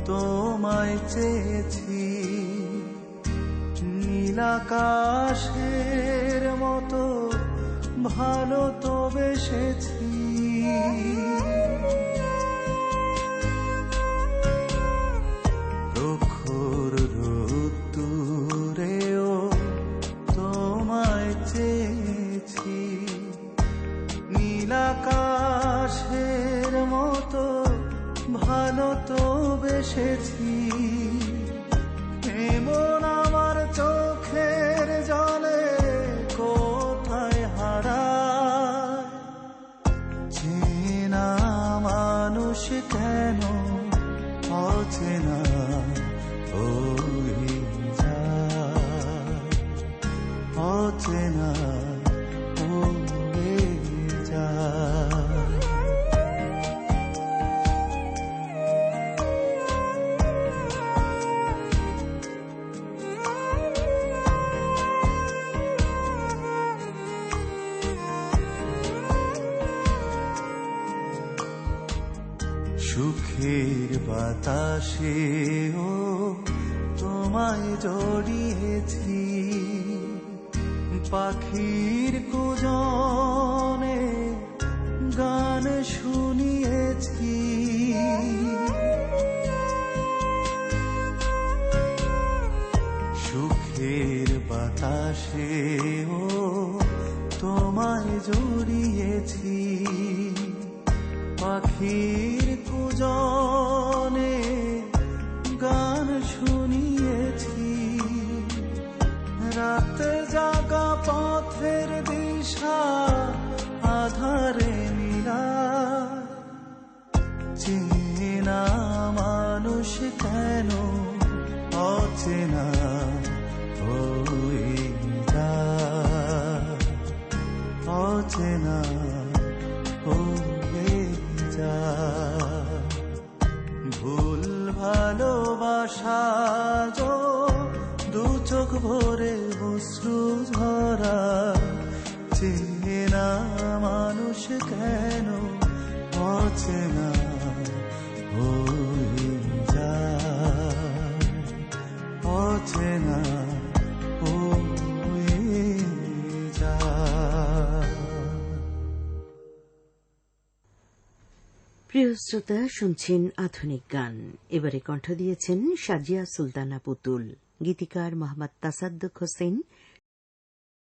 তোমায় চেয়েছি, নীলাকাশের মতো ভালো তো বেসেছি। প্রখর রোদ্দুরেও তোমায় চেয়েছি, নীলাকাশের মতো ভালো তো বেসেছি। এমন আমার চোখের জলে কোথায় হারায়, চেনা মানুষ কেন অচেনা হয়ে যায়, অচেনা হয়ে যায়। সুখের বাতাসেও তোমায় জড়িয়েছি, পাখির কুজনে গান শুনিয়েছি। সুখের বাতাসেও তোমায় জড়িয়েছি, পাখির কুজনে গান শুনিয়েছি। রাত জাগা পথের দিশা আধারে নীলা, চেনা মানুষ কেন অচেনা হয়ে যায়, অচেনা হয়ে যায়। ভুল ভালোবাসা যো দু চোখ ভরে অশ্রু ঝরা, চেনা মানুষ কেন অচেনা হয়ে যায়, অচেনা হয়ে যায়। প্রিয় শ্রোতা, শুনছেন আধুনিক গান। এবারে কণ্ঠ দিয়েছেন সাজিয়া সুলতানা পুতুল, গীতিকার মোহাম্মদ তাসাদ্দুক হোসেন,